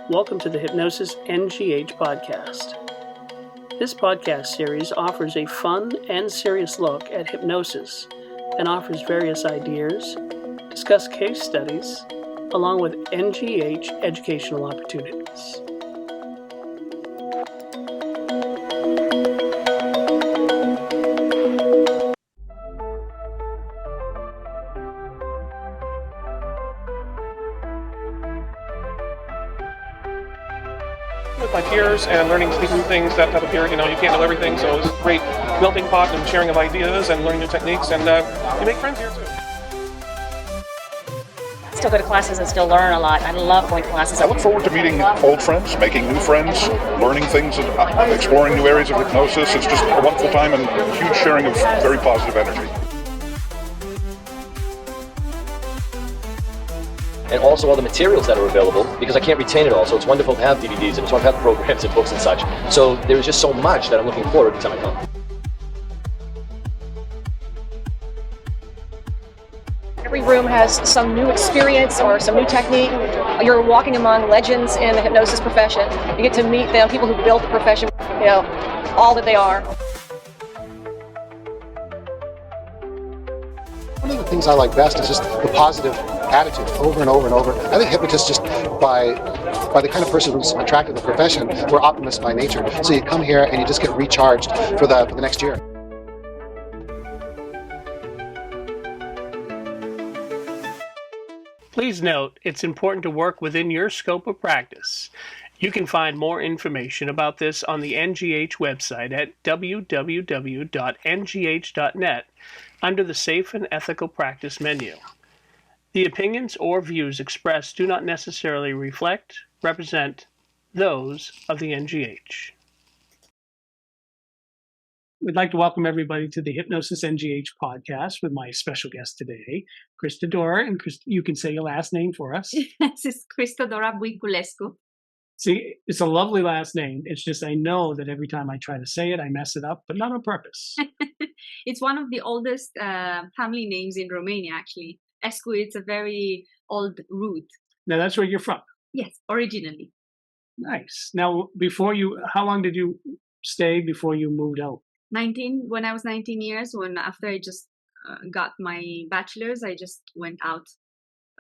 Welcome to the Hypnosis NGH podcast. This podcast series offers a fun and serious look at hypnosis and offers various ideas, discuss case studies, along with NGH educational opportunities. With my peers and learning these new things that have appeared, you can't know everything, so it's a great melting pot and sharing of ideas and learning new techniques, and you make friends here too. Still go to classes and still learn a lot. I love going to classes. I look forward to meeting old friends, making new friends, learning things, and exploring new areas of hypnosis. It's just a wonderful time and huge sharing of very positive energy. And also all the materials that are available, because I can't retain it all, so it's wonderful to have DVDs and it's wonderful to have programs and books and such. So there's just so much that I'm looking forward to every time I come. Every room has some new experience or some new technique. You're walking among legends in the hypnosis profession. You get to meet the people who built the profession, all that they are. One of the things I like best is just the positive attitude over and over and over. I think hypnotists, just by the kind of person who's attracted to the profession, we're optimists by nature. So you come here and you just get recharged for the next year. Please note, it's important to work within your scope of practice. You can find more information about this on the NGH website at www.ngh.net under the Safe and Ethical Practice menu. The opinions or views expressed do not necessarily represent those of the NGH. We'd like to welcome everybody to the Hypnosis NGH podcast with my special guest today, Cristodora. And you can say your last name for us. This is Cristodora Buiculescu. See, it's a lovely last name. It's just I know that every time I try to say it, I mess it up, but not on purpose. It's one of the oldest family names in Romania, actually. Escu, it's a very old root. Now, that's where you're from? Yes, originally. Nice. Now, how long did you stay before you moved out? 19. When I was 19 years, after I just got my bachelor's, I just went out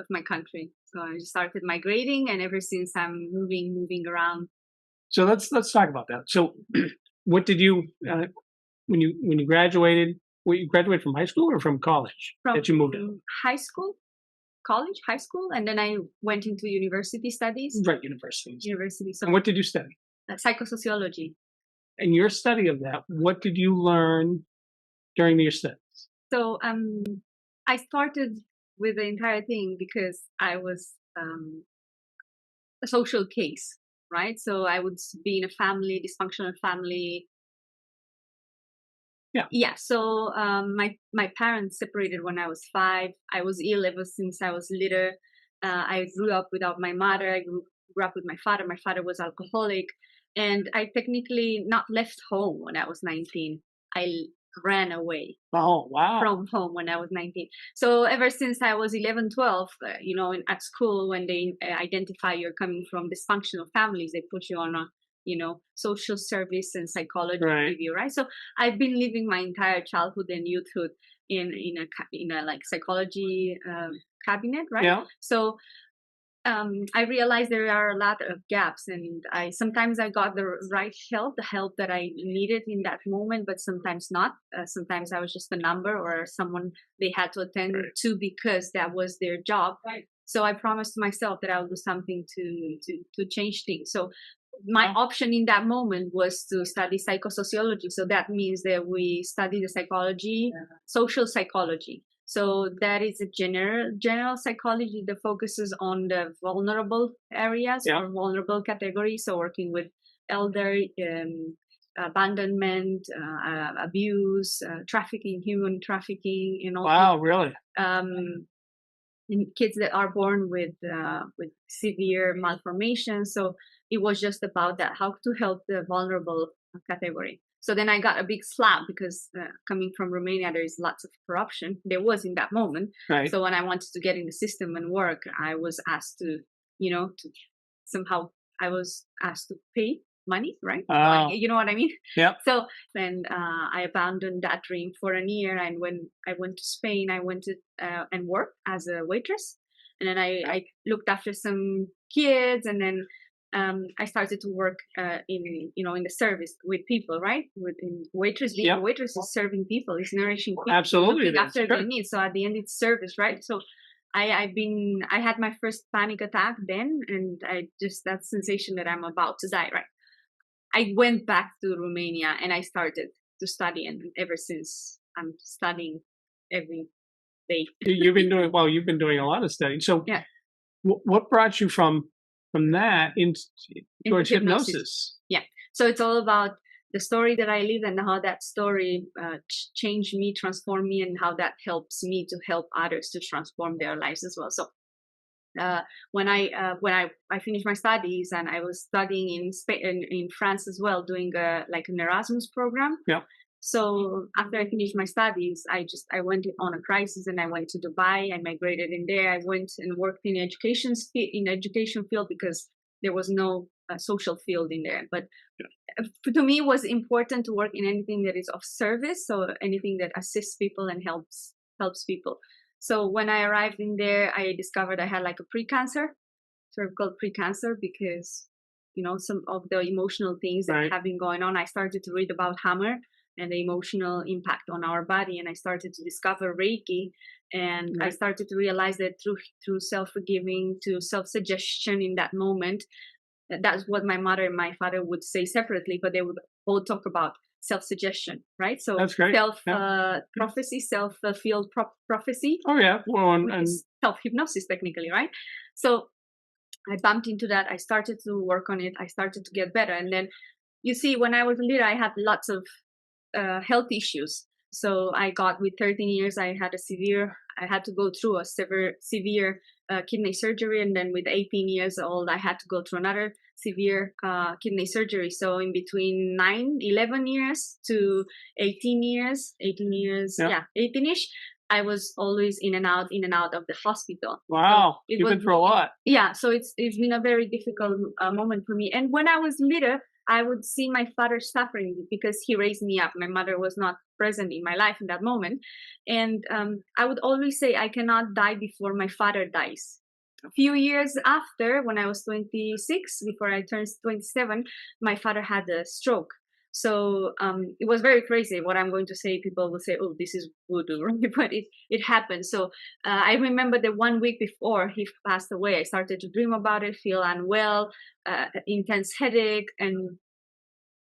of my country. So I just started migrating, and ever since I'm moving around. So let's talk about that. So, what did you when you graduated? Well, you graduated from high school or from college that you moved out? High school, and then I went into university studies. Right, university. So and what did you study? Psychosociology. In your study of that, what did you learn during your studies? So I started with the entire thing because I was a social case, right? So I would be in a dysfunctional family. Yeah. So my parents separated when I was 5. I was ill ever since I was little. I grew up without my mother. I grew up with my father. My father was alcoholic, and I technically not left home when I was 19. I ran away from home when I was 19. So ever since I was 11, 12, at school, when they identify you're coming from dysfunctional families, they put you on a social service and psychology review, right? So I've been living my entire childhood and youthhood in a like psychology cabinet, right? Yeah. So I realized there are a lot of gaps, and sometimes I got the right help, the help that I needed in that moment, but sometimes not. Sometimes I was just a number or someone they had to attend to because that was their job. Right. So I promised myself that I would do something to change things. So my option in that moment was to study psychosociology. So that means that we study the psychology, social psychology. So that is a general psychology that focuses on the vulnerable areas or vulnerable categories. So working with elder, abandonment, abuse, trafficking, human trafficking, Really? In kids that are born with severe malformations. So it was just about that, how to help the vulnerable category. So then I got a big slap because coming from Romania, there is lots of corruption. There was in that moment. Right. So when I wanted to get in the system and work, I was asked to, to somehow I was asked to pay money, right? Oh. You know what I mean? Yeah. So then I abandoned that dream for a year, and when I went to Spain, I went to and worked as a waitress, and then I looked after some kids, and then I started to work in the service with people, right? Being a waitress is serving people, is nourishing people, Absolutely, looking after their sure. needs. So at the end, it's service, right? So I had my first panic attack then, and that sensation that I'm about to die, right? I went back to Romania and I started to study, and ever since I'm studying every day. You've been doing a lot of studying. So Yeah. what brought you from that towards hypnosis. hypnosis? Yeah. So it's all about the story that I lived and how that story changed me, transformed me, and how that helps me to help others to transform their lives as well. So when I finished my studies, and I was studying in Spain, in France as well, doing an Erasmus program. Yeah. So after I finished my studies, I went on a crisis, and I went to Dubai. I migrated in there. I went and worked in education field because there was no social field in there. But to me, it was important to work in anything that is of service, so anything that assists people and helps people. So when I arrived in there, I discovered I had like a pre-cancer, cervical pre-cancer, because some of the emotional things that have been going on. I started to read about Hammer and the emotional impact on our body, and I started to discover Reiki, and I started to realize that through self-forgiving, to self-suggestion in that moment. That's what my mother and my father would say separately, but they would all talk about self-suggestion, right? So that's great. Prophecy, self-fulfilled prophecy. Oh yeah, well, and self-hypnosis technically, right? So I bumped into that. I started to work on it. I started to get better, and then you see, when I was little, I had lots of health issues. So I got, with 13 years, I had to go through a severe kidney surgery, and then with 18 years old, I had to go through another severe kidney surgery. So in between 11 years to 18 years, 18-ish, I was always in and out of the hospital. Wow, you've been through a lot. Yeah, so it's been a very difficult moment for me. And when I was little, I would see my father suffering because he raised me up. My mother was not present in my life in that moment. And I would always say, I cannot die before my father dies. A few years after, when I was 26, before I turned 27, my father had a stroke. So it was very crazy. What I'm going to say, people will say, oh, this is voodoo, right? But it happened. So I remember that 1 week before he passed away, I started to dream about it, feel unwell, intense headache, and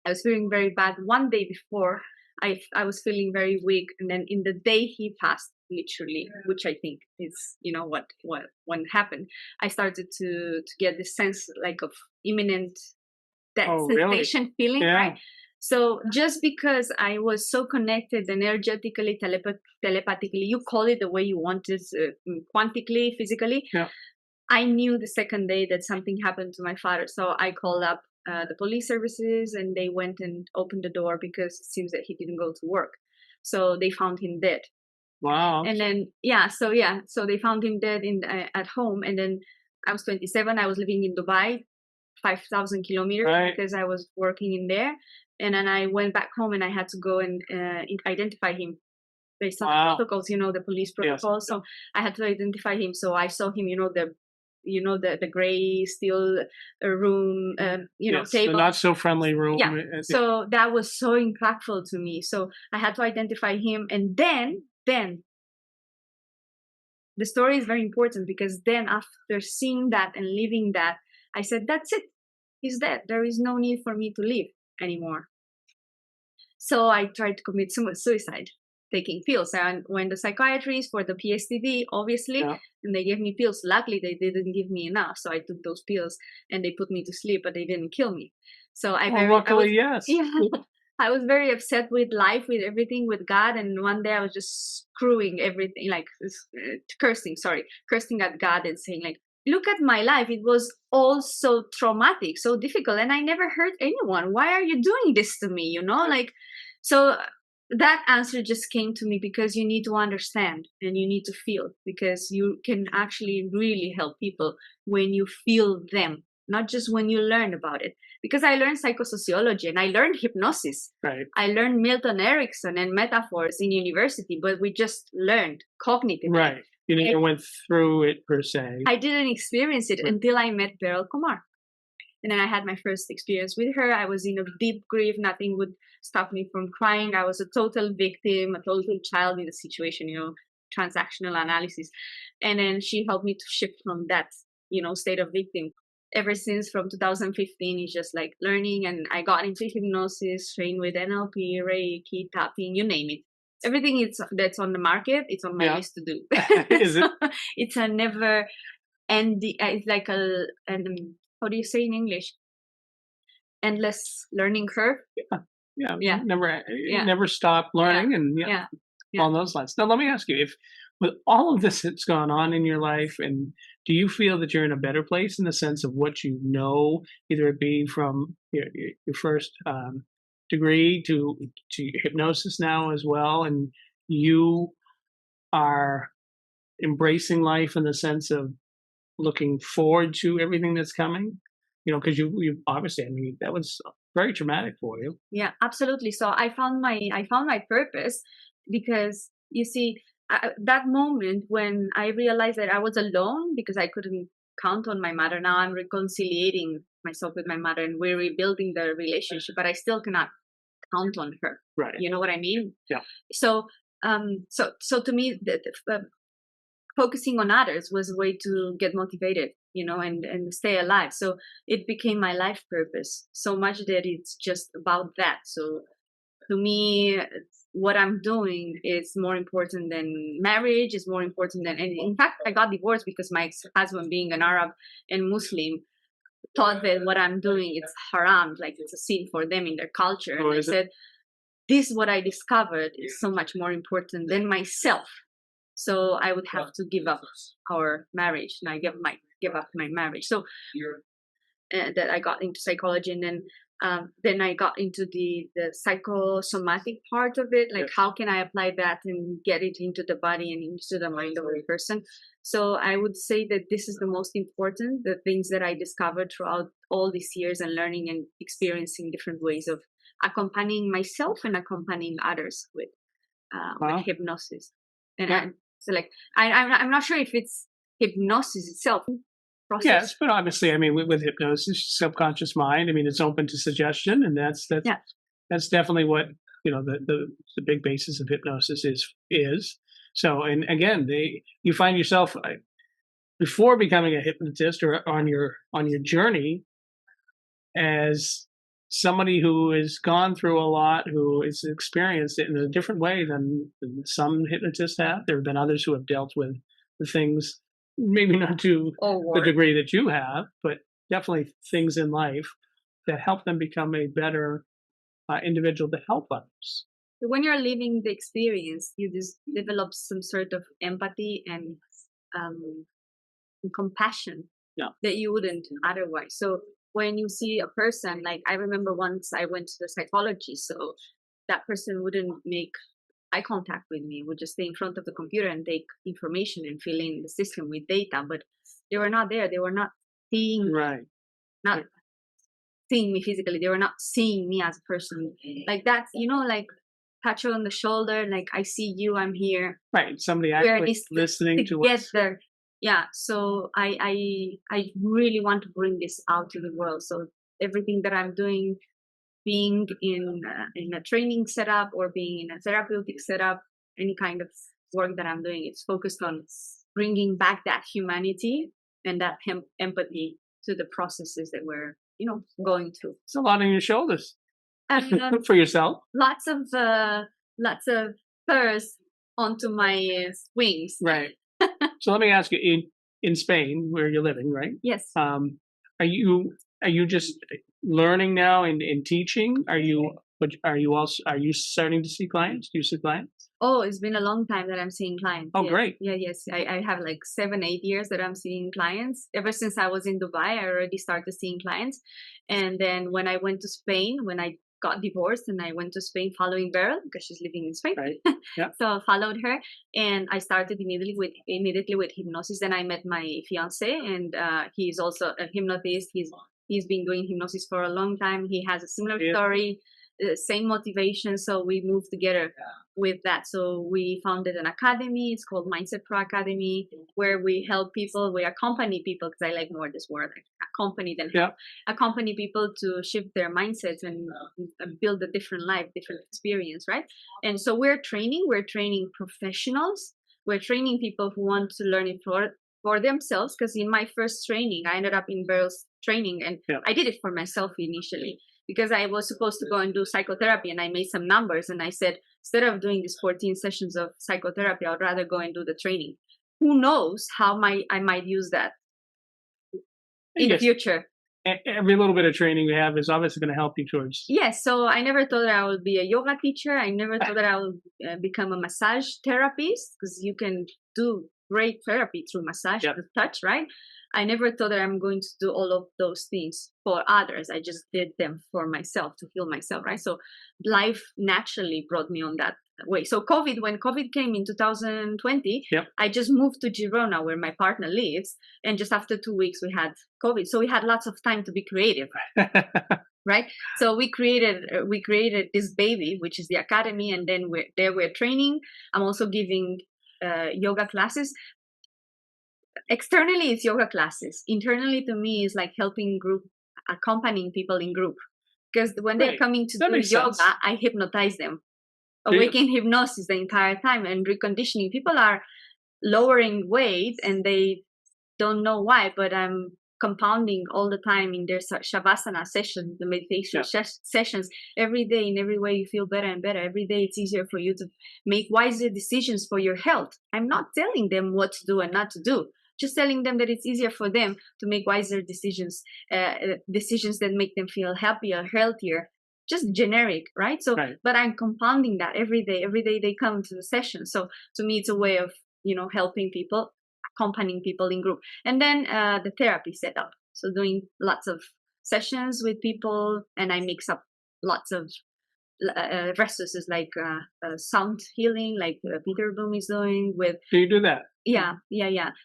I was feeling very bad. One day before, I was feeling very weak, and then in the day he passed, literally, which I think is what happened. I started to get this sense like of imminent death sensation, feeling, right? So just because I was so connected energetically, telepathically, you call it the way you want it, quantically, physically, I knew the second day that something happened to my father. So I called up the police services, and they went and opened the door because it seems that he didn't go to work. So they found him dead. Wow. And then, so they found him dead at home. And then I was 27. I was living in Dubai, 5,000 kilometers, because I was working in there. And then I went back home, and I had to go and identify him based on protocols, the police protocols. Yes. So I had to identify him. So I saw him, the gray steel room, table. The not so friendly room. Yeah. So that was so impactful to me. So I had to identify him, and then the story is very important, because then after seeing that and living that, I said, that's it. He's dead. There is no need for me to live anymore. So I tried to commit suicide, taking pills. And when the psychiatrist for the PSTD, obviously, and they gave me pills. Luckily, they didn't give me enough. So I took those pills, and they put me to sleep, but they didn't kill me. So luckily, yes. Yeah. I was very upset with life, with everything, with God. And one day I was just screwing everything, like cursing at God and saying, like, look at my life. It was all so traumatic, so difficult. And I never hurt anyone. Why are you doing this to me? So that answer just came to me, because you need to understand and you need to feel, because you can actually really help people when you feel them. not just when you learn about it. Because I learned psychosociology and I learned hypnosis. Right. I learned Milton Erickson and metaphors in university, but we just learned cognitively. Right. You never went through it per se. I didn't experience it until I met Beryl Kumar. And then I had my first experience with her. I was in a deep grief. Nothing would stop me from crying. I was a total victim, a total child in the situation, transactional analysis. And then she helped me to shift from that, state of victim. Ever since from 2015, it's just like learning. And I got into hypnosis, trained with NLP, Reiki, tapping, you name it. Everything that's on the market, it's on my list to do. Is it? It's a never ending, it's like how do you say in English? Endless learning curve. Yeah. Never stop learning and on those lines. Now, let me ask you, if with all of this that's gone on in your life, and do you feel that you're in a better place in the sense of what you know, either it be from your first degree to hypnosis now as well, and you are embracing life in the sense of looking forward to everything that's coming? Because you obviously, I mean, that was very traumatic for you. Yeah, absolutely. So I found my purpose, because you see, that moment when I realized that I was alone because I couldn't count on my mother. Now I'm reconciliating myself with my mother and we're rebuilding the relationship, but I still cannot count on her. Right. You know what I mean? Yeah. So to me, focusing on others was a way to get motivated, and stay alive. So it became my life purpose so much that it's just about that. So to me, what I'm doing is more important than marriage, is more important than anything. In fact, I got divorced because my ex-husband, being an Arab and Muslim, thought that what I'm doing is haram, like it's a sin for them in their culture. And I said, this, what I discovered, is so much more important than myself. So I would have to give up our marriage, and I give up my marriage. So that I got into psychology, and then I got into the psychosomatic part of it. Like, how can I apply that and get it into the body and into the mind of a person? So I would say that this is the most important, the things that I discovered throughout all these years and learning and experiencing different ways of accompanying myself and accompanying others with hypnosis. And so, like, I'm not sure if it's hypnosis itself. Process. Yes, but obviously, I mean, with hypnosis, subconscious mind, I mean, it's open to suggestion, and that's definitely what the big basis of hypnosis is. So, and again, you find yourself before becoming a hypnotist or on your journey as somebody who has gone through a lot, who has experienced it in a different way than some hypnotists have. There have been others who have dealt with the things, maybe not to the degree that you have, but definitely things in life that help them become a better individual to help others. When you're living the experience, you just develop some sort of empathy and compassion that you wouldn't otherwise. So when you see a person, like I remember once I went to the psychologist, so that person wouldn't make eye contact with me, would just stay in front of the computer and take information and fill in the system with data, but they were not there. They were not seeing not seeing me physically. They were not seeing me as a person. Like that, like touch on the shoulder, like I see you, I'm here. Right. Somebody actually listening to us. There. Yeah. So I really want to bring this out to the world. So everything that I'm doing, being in a training setup or being in a therapeutic setup, any kind of work that I'm doing, it's focused on bringing back that humanity and that empathy to the processes that we're, going through. It's a lot on your shoulders for yourself. Lots of furs onto my wings. Right. So let me ask you, in Spain, where you're living, right? Yes. Are you just learning now and teaching? Are you starting to see clients? Do you see clients? Oh, it's been a long time that I'm seeing clients. Oh, yes. Great. Yeah, yes. I have like 7-8 years that I'm seeing clients. Ever since I was in Dubai, I already started seeing clients. And then when I went to Spain, when I got divorced and I went to Spain following Beryl because she's living in Spain. Right. Yeah. So I followed her and I started immediately with hypnosis. Then I met my fiance, and he's also a hypnotist. He's been doing hypnosis for a long time. He has a similar story, same motivation. So we moved together with that. So we founded an academy. It's called Mindset Pro Academy, where we help people, we accompany people, because I like more this word, accompany than help. Accompany people to shift their mindsets and build a different life, different experience, right? And so we're training professionals. We're training people who want to learn it for themselves, because in my first training, I ended up in Beryl's training, and I did it for myself initially, because I was supposed to go and do psychotherapy, and I made some numbers, and I said, instead of doing these 14 sessions of psychotherapy, I'd rather go and do the training. Who knows how I might use that in the future. Every little bit of training we have is obviously going to help you towards. Yes, so I never thought that I would be a yoga teacher. I never thought that I would become a massage therapist, because you can do great therapy through massage, through touch, right? I never thought that I'm going to do all of those things for others. I just did them for myself, to heal myself, right? So life naturally brought me on that way. So when COVID came in 2020, I just moved to Girona, where my partner lives. And just after 2 weeks, we had COVID. So we had lots of time to be creative. Right? So we created this baby, which is the academy. And then we're training. I'm also giving yoga classes. Externally, it's yoga classes. Internally, to me, is like accompanying people in group. Because when they're coming to do yoga, I hypnotize them. Awaken hypnosis the entire time and reconditioning. People are lowering weight and they don't know why, but I'm compounding all the time in their Shavasana sessions, the meditation sessions. Every day, in every way, you feel better and better. Every day, it's easier for you to make wiser decisions for your health. I'm not telling them what to do and not to do. Just telling them that it's easier for them to make wiser decisions, decisions that make them feel happier, healthier, just generic, right? So, but I'm compounding that every day. Every day they come to the session. So to me, it's a way of, helping people, accompanying people in group. And then the therapy setup. So doing lots of sessions with people, and I mix up lots of resources like sound healing, like Peter Bloom is doing with. Do you do that? Yeah.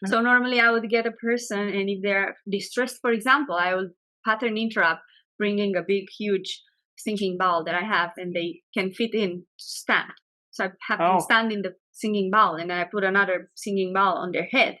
So normally I would get a person, and if they're distressed, for example, I will pattern interrupt, bringing a big, huge singing bowl that I have, and they can fit in to stand. So I have them stand in the singing bowl, and then I put another singing bowl on their head,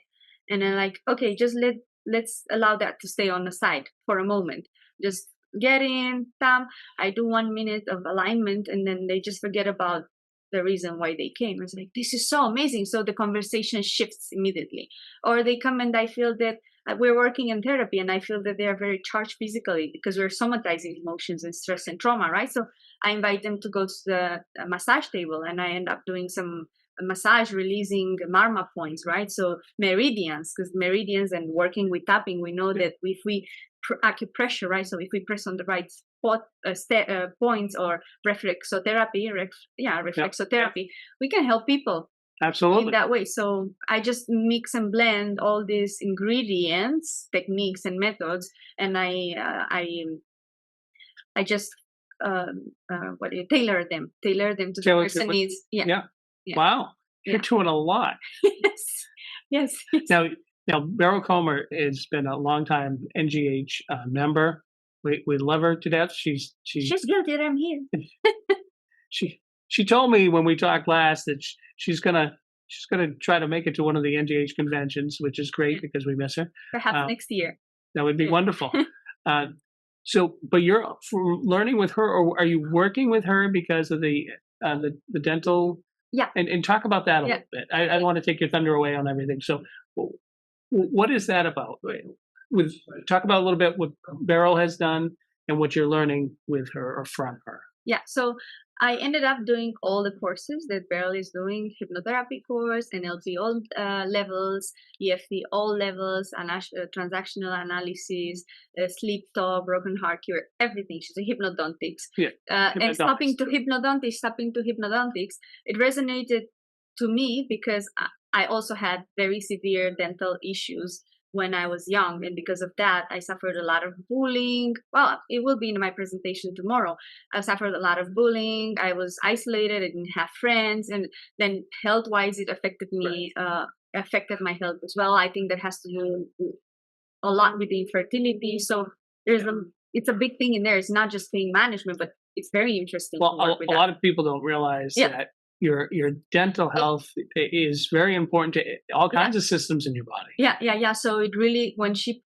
and then okay, just let's allow that to stay on the side for a moment. Just get in, tam. I do 1 minute of alignment, and then they just forget about the reason why they came. It's like, this is so amazing. So the conversation shifts immediately. Or they come and I feel that we're working in therapy, and I feel that they are very charged physically because we're somatizing emotions and stress and trauma, right? So I invite them to go to the massage table, and I end up doing some massage, releasing marma points, right? So meridians, because meridians and working with tapping, we know that if we acupressure, right? So if we press on the right spot, points, or reflexotherapy, we can help people. Absolutely. In that way. So I just mix and blend all these ingredients, techniques, and methods, and I just tailor them to the person needs. Yeah. Wow, you're doing a lot. Yes. Now Beryl Comer has been a long time NGH member. We love her to death. She's guilty that I'm here. She told me when we talked last that she's gonna try to make it to one of the NGH conventions, which is great because we miss her. Perhaps next year. That would be wonderful. But you're learning with her, or are you working with her because of the dental? Yeah. And talk about that a little bit. I don't want to take your thunder away on everything. So, what is that about? Talk about a little bit what Beryl has done and what you're learning with her or from her. Yeah. So I ended up doing all the courses that Beryl is doing: hypnotherapy course, NLP all levels, EFT all levels, transactional analysis, sleep talk, broken heart cure, everything. She's a hypnodontics. And stopping to hypnodontics, it resonated to me because I also had very severe dental issues when I was young, and because of that I suffered a lot of bullying. Well, it will be in my presentation tomorrow. I suffered a lot of bullying. I was isolated. I didn't have friends, and then health wise it affected me, affected my health as well. I think that has to do a lot with the infertility. So it's a big thing in there. It's not just pain management, but it's very interesting to work with a that. lot of people don't realize that your dental health is very important to all kinds of systems in your body. Yeah. So it really, when she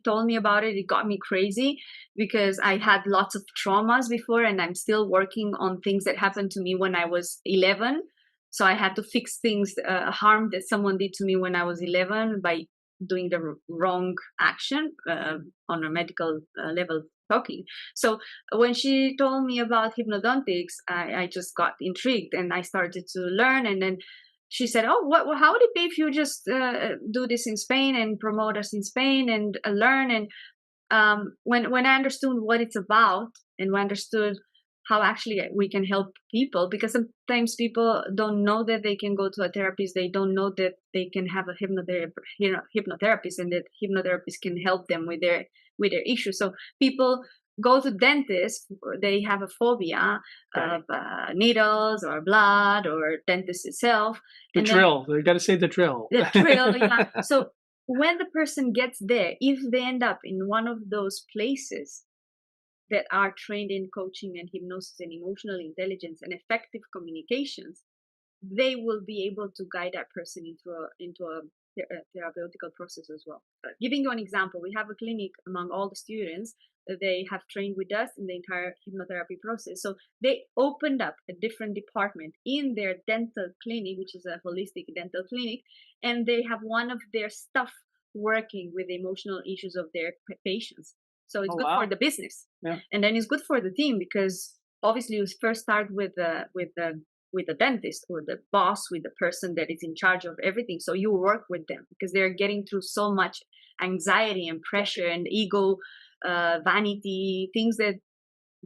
told me about it, it got me crazy, because I had lots of traumas before, and I'm still working on things that happened to me when I was 11. So I had to fix things, harm that someone did to me when I was 11 by doing the wrong action, on a medical level talking. So when she told me about hypnodontics, I just got intrigued, and I started to learn. And then she said, "Oh, how would it be if you just do this in Spain and promote us in Spain and learn?" And when I understood what it's about, and when I understood how actually we can help people, because sometimes people don't know that they can go to a therapist, they don't know that they can have a hypnotherapist, and that hypnotherapist can help them with their issues. So people go to dentists, they have a phobia of needles or blood or dentist itself. The drill, they got to say the drill. The drill, yeah. So when the person gets there, if they end up in one of those places that are trained in coaching and hypnosis and emotional intelligence and effective communications, they will be able to guide that person into a therapeutical process as well. Giving you an example, we have a clinic among all the students. They have trained with us in the entire hypnotherapy process. So they opened up a different department in their dental clinic, which is a holistic dental clinic, and they have one of their staff working with the emotional issues of their patients. So it's good for the business, and then it's good for the team, because obviously you first start with the dentist or the boss, with the person that is in charge of everything. So you work with them because they're getting through so much anxiety and pressure and ego, vanity, things that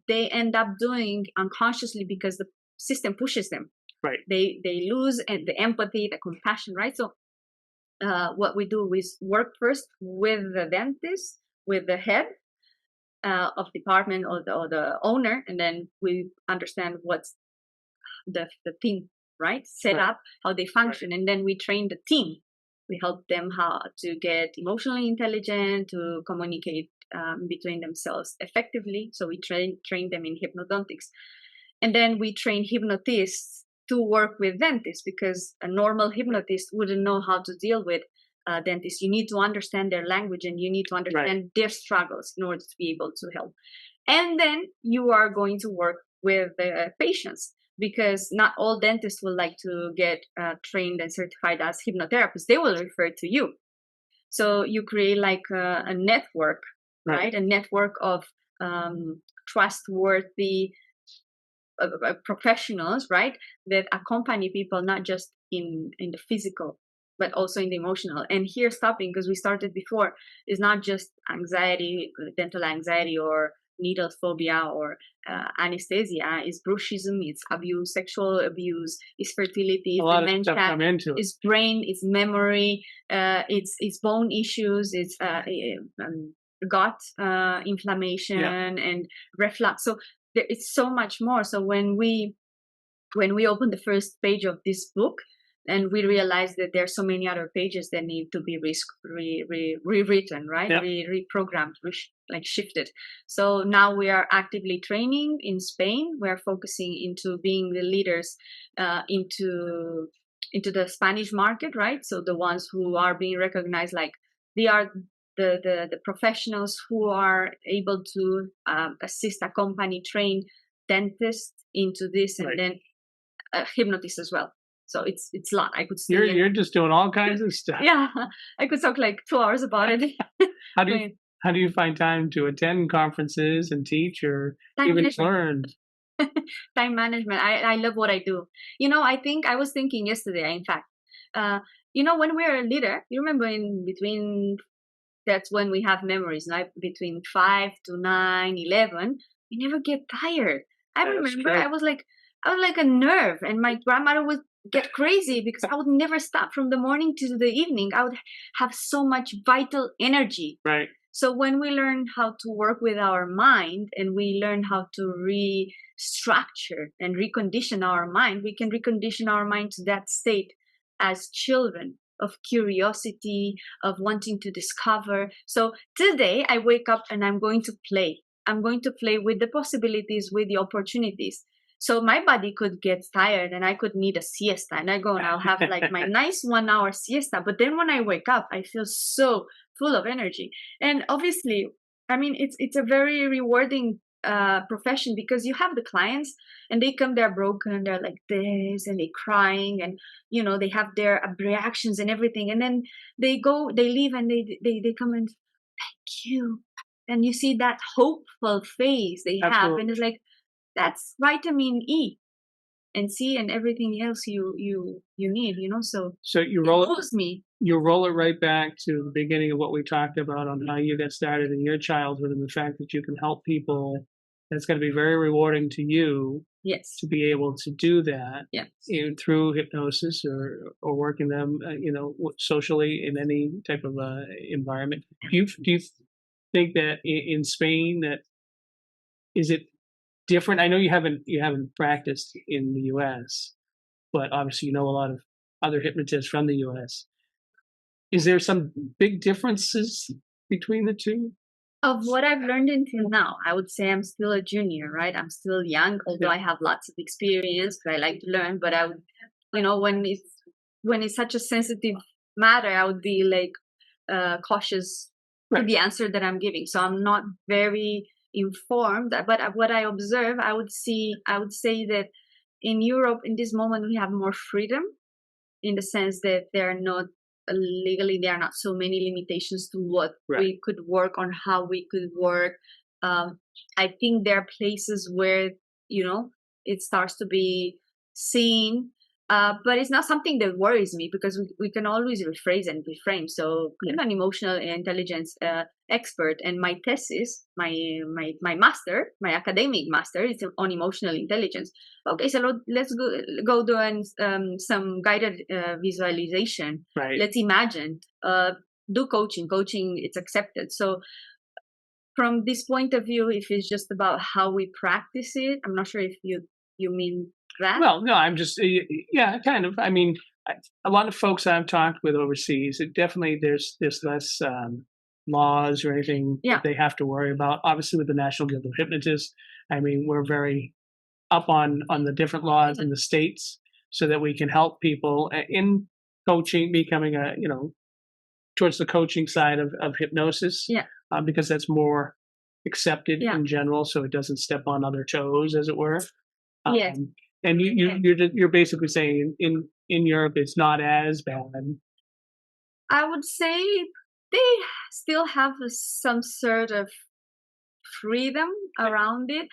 they end up doing unconsciously because the system pushes them. Right. They lose the empathy, the compassion, right? So what we do is work first with the dentist, with the head of department or the owner, and then we understand what's the team, right? Set up how they function, and then we train the team. We help them how to get emotionally intelligent, to communicate between themselves effectively. So we train them in hypnodontics, and then we train hypnotists to work with dentists, because a normal hypnotist wouldn't know how to deal with dentists. You need to understand their language, and you need to understand their struggles in order to be able to help. And then you are going to work with the patients, because not all dentists would like to get trained and certified as hypnotherapists. They will refer to you. So you create like a network, right? A network of trustworthy professionals, right, that accompany people not just in the physical, but also in the emotional. And here, stopping, because we started before, is not just anxiety, dental anxiety, or needle phobia, or anesthesia. It's bruxism, it's abuse, sexual abuse, it's fertility, it's dementia, it's brain, it's memory, it's bone issues, it's gut inflammation and reflux. So it's so much more. So when we open the first page of this book, and we realize that there are so many other pages that need to be rewritten, right? Reprogrammed, shifted. So now we are actively training in Spain. We're focusing into being the leaders into the Spanish market, right? So the ones who are being recognized, like they are the professionals who are able to assist, accompany, train dentists into this, and then hypnotists as well. So it's a lot. I could say you're just doing all kinds of stuff. Yeah, I could talk like 2 hours about it. How do you find time to attend conferences and teach, or even learn? Time management. I love what I do. I think I was thinking yesterday, in fact, when we're a leader, you remember in between, that's when we have memories, like between 5 to 9, 11, we never get tired. I remember I was like a nerve, and my grandmother would get crazy because I would never stop from the morning to the evening. I would have so much vital energy. Right. So when we learn how to work with our mind and we learn how to restructure and recondition our mind, we can recondition our mind to that state as children of curiosity, of wanting to discover. So today I wake up and I'm going to play. I'm going to play with the possibilities, with the opportunities. So my body could get tired and I could need a siesta, and I go and I'll have like my nice 1 hour siesta. But then when I wake up, I feel so full of energy. And obviously, I mean, it's a very rewarding profession, because you have the clients and they come, they're broken, they're like this, and they're crying, and they have their reactions and everything, and then they leave, and they come and thank you, and you see that hopeful face they have. Absolutely. And it's like, that's vitamin E and C and everything else you need, so you it roll moves me. you roll it right back to the beginning of what we talked about on how you got started in your childhood, and the fact that you can help people. That's going to be very rewarding to you. Yes. To be able to do that. Yes. Through hypnosis or working them, socially in any type of environment. Do you think that in Spain, that is it different? I know you haven't practiced in the U.S., but obviously you know a lot of other hypnotists from the U.S. Is there some big differences between the two? Of what I've learned until now, I would say I'm still a junior, right? I'm still young, although I have lots of experience, but I like to learn. But I would, when it's such a sensitive matter, I would be like cautious with the answer that I'm giving. So I'm not very informed. But what I observe, I would say that in Europe, in this moment, we have more freedom, in the sense that there are not so many limitations to what we could work on, how we could work. I think there are places where it starts to be seen, but it's not something that worries me, because we can always rephrase and reframe. So I'm an emotional intelligence expert, and my thesis, my master, my academic master, is on emotional intelligence. Okay, so let's go do some guided visualization. Right. Let's imagine. Do coaching. Coaching, it's accepted. So from this point of view, if it's just about how we practice it, I'm not sure if you mean that. Well, no, I'm just kind of. I mean, a lot of folks I've talked with overseas, it definitely there's less laws or anything that they have to worry about. Obviously, with the National Guild of Hypnotists, I mean, we're very up on the different laws in the states, so that we can help people in coaching, becoming towards the coaching side of hypnosis. Because that's more accepted in general, so it doesn't step on other toes, as it were. Yes. And you're basically saying in Europe it's not as bad. I would say they still have some sort of freedom around it.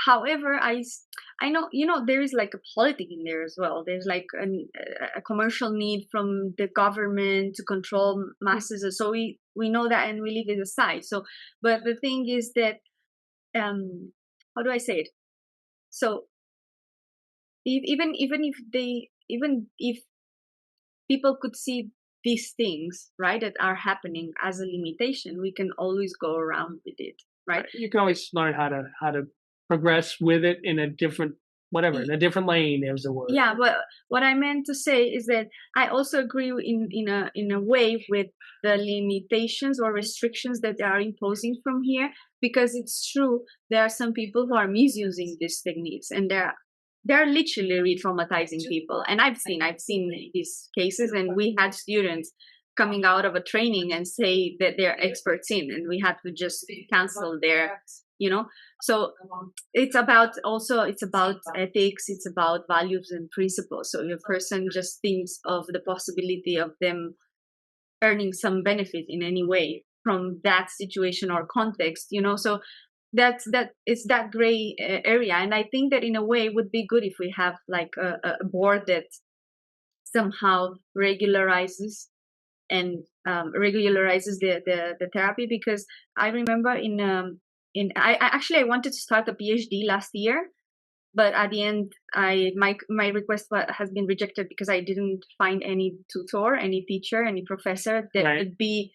However, I know, there is like a politic in there as well. There's like a commercial need from the government to control masses. So we know that, and we leave it aside. So, but the thing is that, how do I say it? So even if people could see these things, right, that are happening as a limitation, we can always go around with it, right? You can always learn how to progress with it in a different in a different lane. There's the word. Yeah, but what I meant to say is that I also agree in a way with the limitations or restrictions that they are imposing from here, because it's true, there are some people who are misusing these techniques, and they're literally re-traumatizing people. And I've seen these cases, and we had students coming out of a training and say that they're experts in, and we had to just cancel their, so it's about ethics, it's about values and principles. So if a person just thinks of the possibility of them earning some benefit in any way from that situation or context, so it's that gray area. And I think that in a way it would be good if we have like a board that somehow regularizes the therapy. Because I remember I wanted to start a PhD last year, but at the end, my request has been rejected because I didn't find any tutor, any teacher, any professor that would be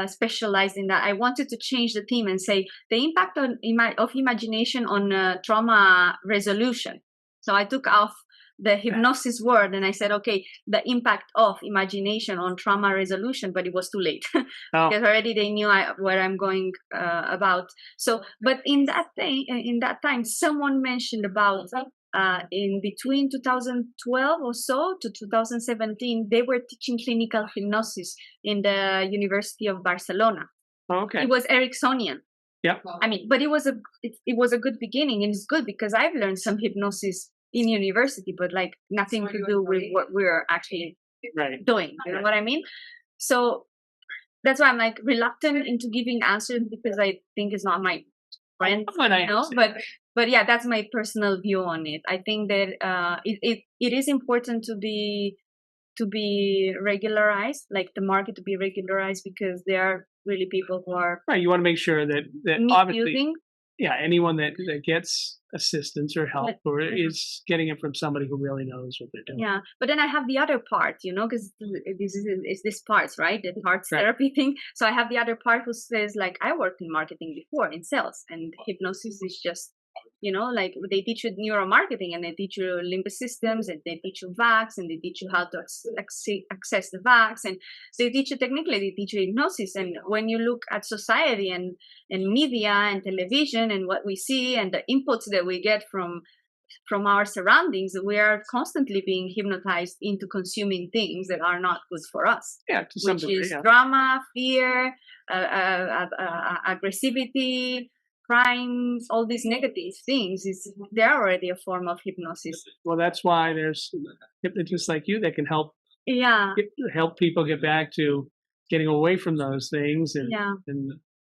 specialized in that. I wanted to change the theme and say the impact of imagination on trauma resolution. So I took off the hypnosis word and I said, okay, the impact of imagination on trauma resolution, but it was too late because already they knew what I'm going about. So, but in that time, someone mentioned about in between 2012 or so to 2017, they were teaching clinical hypnosis in the University of Barcelona. Okay. It was Ericksonian. Yeah. I mean, but it was a good beginning, and it's good because I've learned some hypnosis in university, but like nothing to do with what we're actually doing. You know what I mean? So that's why I'm like reluctant into giving answers because I think it's not my friend, but yeah, that's my personal view on it. I think that it is important to be regularized, like the market to be regularized, because there are really people who are you want to make sure that misusing. Anyone that gets assistance or help or is getting it from somebody who really knows what they're doing. Yeah, but then I have the other part, because this parts, right? The parts therapy thing. So I have the other part who says like, I worked in marketing before, in sales, and hypnosis is just, like they teach you neuromarketing and they teach you limbic systems and they teach you VAX and they teach you how to access the VAX, and they teach you technically, they teach you hypnosis. And when you look at society and media and television and what we see and the inputs that we get from our surroundings, we are constantly being hypnotized into consuming things that are not good for us. Yeah, to some degree, is drama, fear, aggressivity, crimes, all these negative things. They're already a form of hypnosis. Well, that's why there's hypnotists like you that can help people get back to getting away from those things and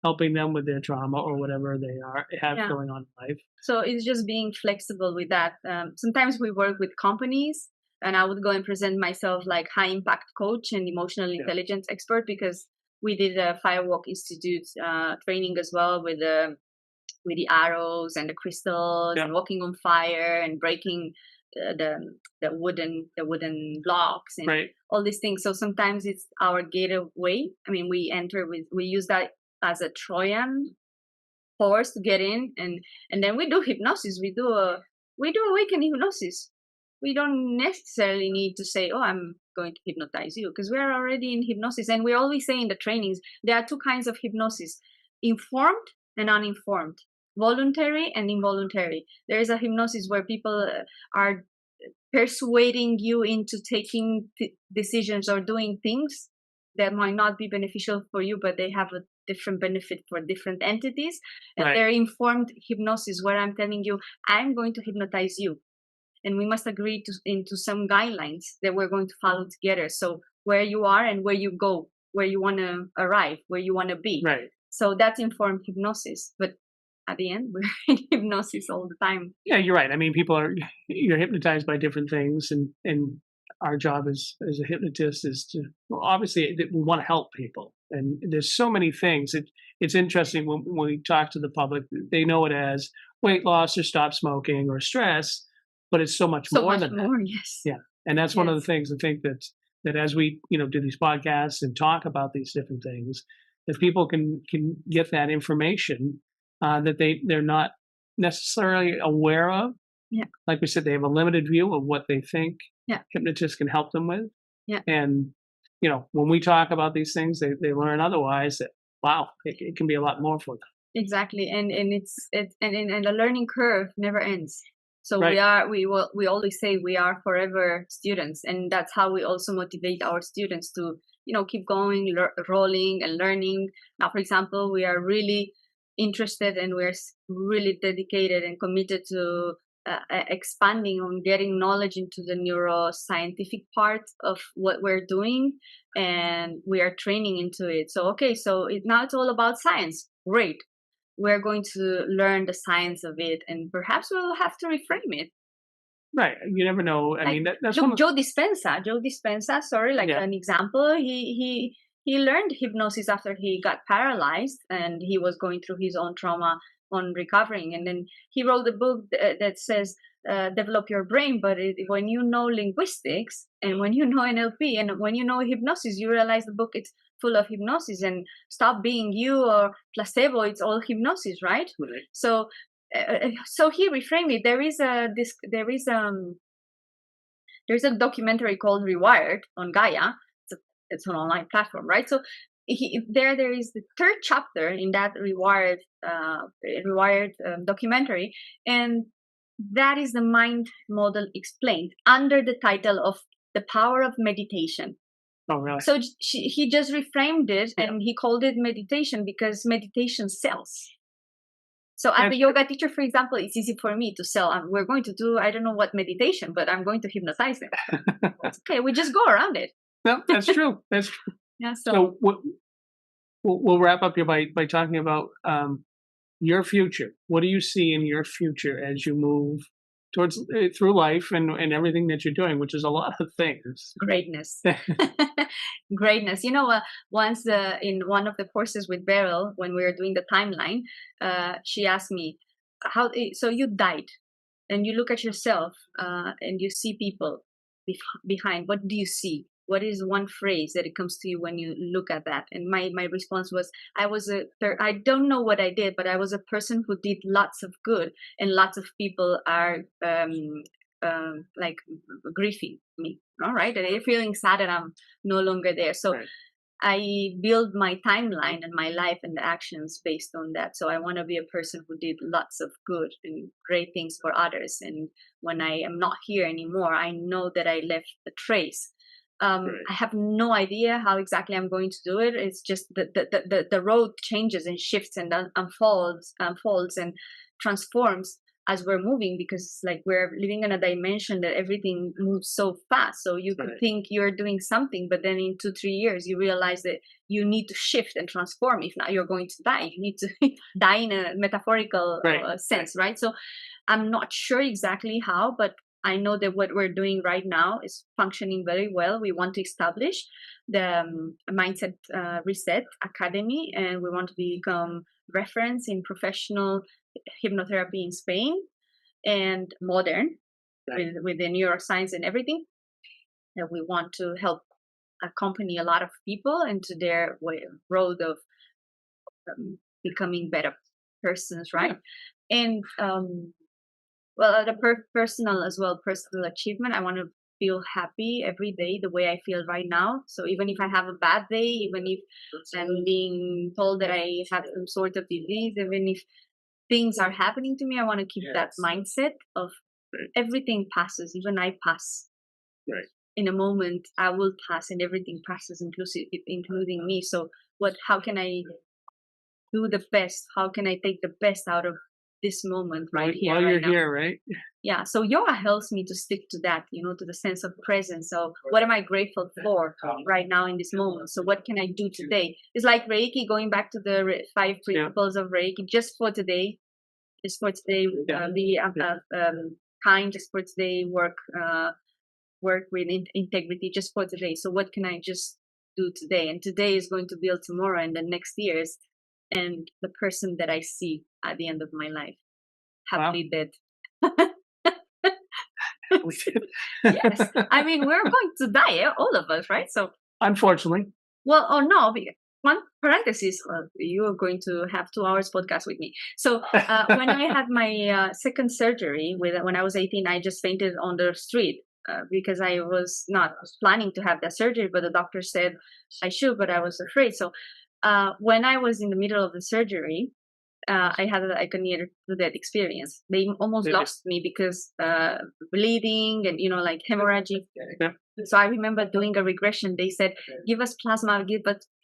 helping them with their trauma or whatever they have going on in life. So it's just being flexible with that. Sometimes we work with companies, and I would go and present myself like high impact coach and emotional intelligence expert, because we did a Firewalk Institute training as well with the arrows and the crystals and walking on fire and breaking the wooden blocks and all these things. So sometimes it's our gateway. I mean, we use that as a Trojan horse to get in, and then we do hypnosis. We do awakened hypnosis. We don't necessarily need to say, oh, I'm going to hypnotize you, because we're already in hypnosis. And we always say in the trainings, there are two kinds of hypnosis: informed and uninformed, voluntary and involuntary. There is a hypnosis where people are persuading you into taking decisions or doing things that might not be beneficial for you, but they have a different benefit for different entities. And they're informed hypnosis, where I'm telling you, I'm going to hypnotize you, and we must agree into some guidelines that we're going to follow together. So where you are and where you go, where you want to arrive, where you want to be. So that's informed hypnosis. But at the end, we're in hypnosis all the time. Yeah, you're right. I mean, you're hypnotized by different things, and our job as a hypnotist is to, obviously, we want to help people. And there's so many things. It's interesting when we talk to the public, they know it as weight loss or stop smoking or stress, but it's so much more than that. Yes. Yeah. And that's one of the things I think that as we, do these podcasts and talk about these different things, if people can get that information that they're not necessarily aware of. Yeah. Like we said, they have a limited view of what they think hypnotists can help them with. Yeah. And, when we talk about these things, they learn otherwise that, wow, it can be a lot more for them. Exactly. And the learning curve never ends. So we always say we are forever students, and that's how we also motivate our students to, keep going, rolling and learning. Now, for example, we are really interested and we're really dedicated and committed to expanding on getting knowledge into the neuroscientific part of what we're doing, and we are training into it. So now it's all about science. Great. We're going to learn the science of it, and perhaps we'll have to reframe it. Right. You never know. I mean, that's Joe Dispenza, sorry, an example. He learned hypnosis after he got paralyzed, and he was going through his own trauma on recovering. And then he wrote a book that says develop your brain, but when you know linguistics and when you know NLP and when you know hypnosis, you realize the book is full of hypnosis, and stop being you or placebo, it's all hypnosis, right? So he reframed it. There's a documentary called Rewired on Gaia. It's an online platform, right? So there is the third chapter in that Rewired documentary, and that is the mind model explained under the title of The Power of Meditation. Oh, really? So he just reframed it, and he called it meditation because meditation sells. So as a yoga teacher, for example, it's easy for me to sell. We're going to do, I don't know what meditation, but I'm going to hypnotize them. It's okay. We just go around it. No, that's true. That's true. Yeah. So we'll wrap up here by talking about your future. What do you see in your future as you move towards through life and everything that you're doing, which is a lot of things? Greatness. Greatness. Once in one of the courses with Beryl, when we were doing the timeline, she asked me, so you died and you look at yourself and you see people behind. What do you see? What is one phrase that it comes to you when you look at that? And my response was, I don't know what I did, but I was a person who did lots of good, and lots of people are like grieving me, all right? And they're feeling sad that I'm no longer there. So right. I build my timeline and my life and the actions based on that. So I want to be a person who did lots of good and great things for others. And when I am not here anymore, I know that I left a trace. I have no idea how exactly I'm going to do it. It's just the road changes and shifts and unfolds and transforms as we're moving, because it's like we're living in a dimension that everything moves so fast. So you could think you're doing something, but then in 2-3 years you realize that you need to shift and transform. If not, you're going to die. You need to die in a metaphorical sense, right? So I'm not sure exactly how, but I know that what we're doing right now is functioning very well. We want to establish the Mindset Reset Academy, and we want to become reference in professional hypnotherapy in Spain and modern with the neuroscience and everything. And we want to help accompany a lot of people into their road of becoming better persons, right? Yeah. And well, personal as well, personal achievement. I want to feel happy every day the way I feel right now. So even if I have a bad day, even if I'm being told that I have some sort of disease, even if things are happening to me, I want to keep that mindset of everything passes, even I pass. Right. In a moment, I will pass, and everything passes, including me. So how can I do the best? How can I take the best out of this moment right here? While you're here, right? Yeah. So yoga helps me to stick to that, to the sense of presence. So what am I grateful for right now in this moment? So what can I do today? It's like Reiki, going back to the 5 principles of Reiki, just for today, be kind, just for today, work with integrity, just for today. So what can I just do today? And today is going to build tomorrow and the next years, and the person that I see at the end of my life, happily dead. Yes, I mean, we're going to die, all of us, right? So unfortunately, well, or no, one parenthesis, you are going to have 2 hours podcast with me. So when I had my second surgery, when I was 18, I just fainted on the street because I was not planning to have that surgery, but the doctor said I should, but I was afraid. So when I was in the middle of the surgery, I had a near-to-death experience. They almost lost me because bleeding and like hemorrhagic. Yeah. So I remember doing a regression. They said, "Give us plasma,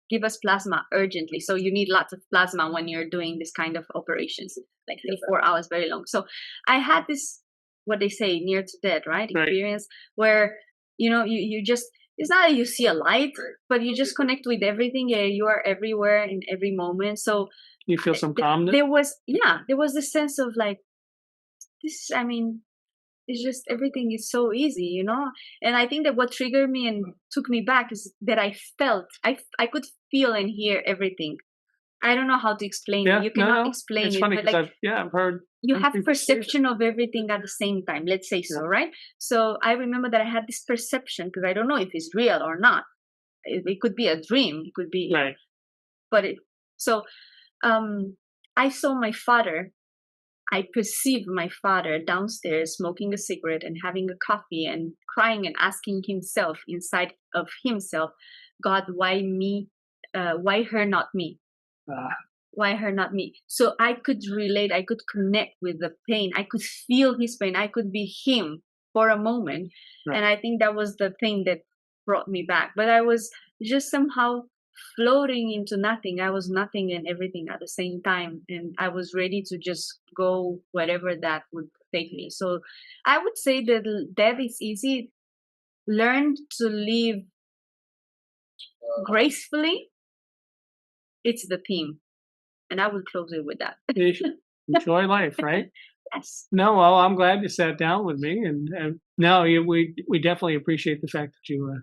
give us plasma urgently." So you need lots of plasma when you're doing this kind of operations, like 3-4 hours, very long. So I had this, what they say, near-to-death, right, experience where you just. It's not that you see a light, but you just connect with everything. Yeah, you are everywhere in every moment. So you feel some calmness. There was this sense of like, this. I mean, it's just everything is so easy, And I think that what triggered me and took me back is that I felt I could feel and hear everything. I don't know how to explain it. You cannot explain it's it. Funny but I've heard you have perception of everything at the same time, let's say so, right? So I remember that I had this perception, because I don't know if it's real or not. It could be a dream, it could be, Right. but I saw my father. I perceived my father downstairs smoking a cigarette and having a coffee and crying and asking himself inside of himself, God, why me? Why her, not me? Why her, not me? So I could relate, I could connect with the pain. I could feel his pain. I could be him for a moment. Right. And I think that was the thing that brought me back. But I was just somehow floating into nothing. I was nothing and everything at the same time. And I was ready to just go wherever that would take me. So I would say that death is easy. Learn to live gracefully. It's the theme. And I will close it with that. Enjoy life, right? Yes. No, well, I'm glad you sat down with me, and no, we definitely appreciate the fact that you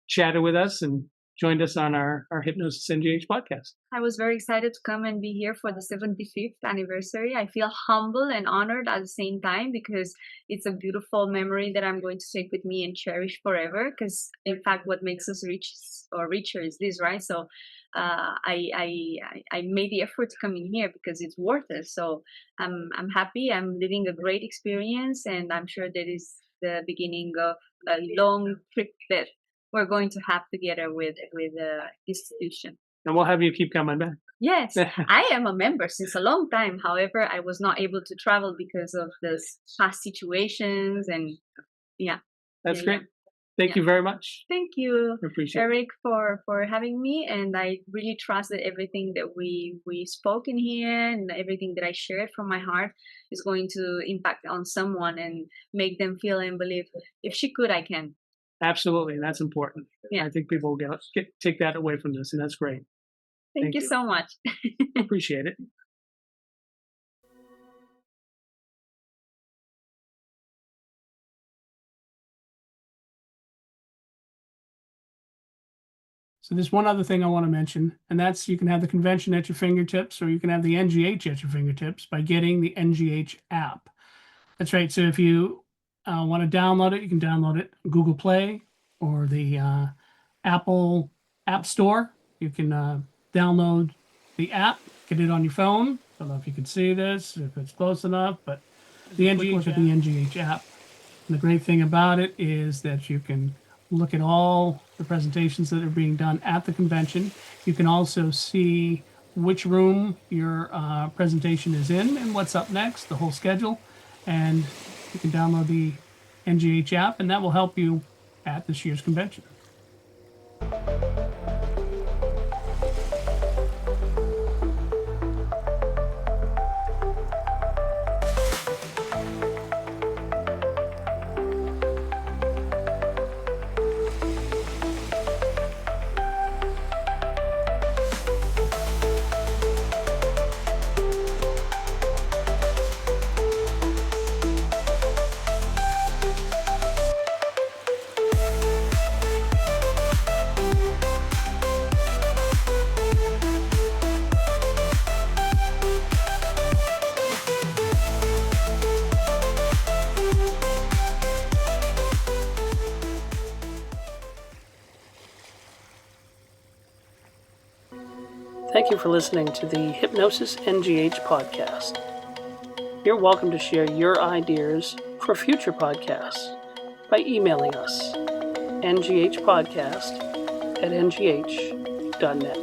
chatted with us and joined us on our Hypnosis NGH podcast. I was very excited to come and be here for the 75th anniversary. I feel humble and honored at the same time, because it's a beautiful memory that I'm going to take with me and cherish forever. Because in fact, what makes us rich or richer is this, right? So I made the effort to come in here because it's worth it. So I'm happy. I'm living a great experience, and I'm sure that is the beginning of a long trip that we're going to have together with the institution. And we'll have you keep coming back. Yes, I am a member since a long time. However, I was not able to travel because of the past situations, and That's great. Thank you very much. Thank you, Appreciate it. Eric, for having me. And I really trust that everything that we spoke in here and everything that I shared from my heart is going to impact on someone and make them feel and believe, if she could, I can. Absolutely, that's important. Yeah. I think people will take that away from this, and that's great. Thank you so much. Appreciate it. So there's one other thing I want to mention, and that's you can have the convention at your fingertips, or you can have the NGH at your fingertips by getting the NGH app. That's right. So if you want to download it, you can download it Google Play or the Apple App Store. You can download the app, get it on your phone. I don't know if you can see this, if it's close enough, but the NGH or the NGH app. And the great thing about it is that you can look at all the presentations that are being done at the convention. You can also see which room your presentation is in and what's up next, the whole schedule. And you can download the NGH app, and that will help you at this year's convention. Thank you for listening to the Hypnosis NGH podcast. You're welcome to share your ideas for future podcasts by emailing us, nghpodcast@ngh.net.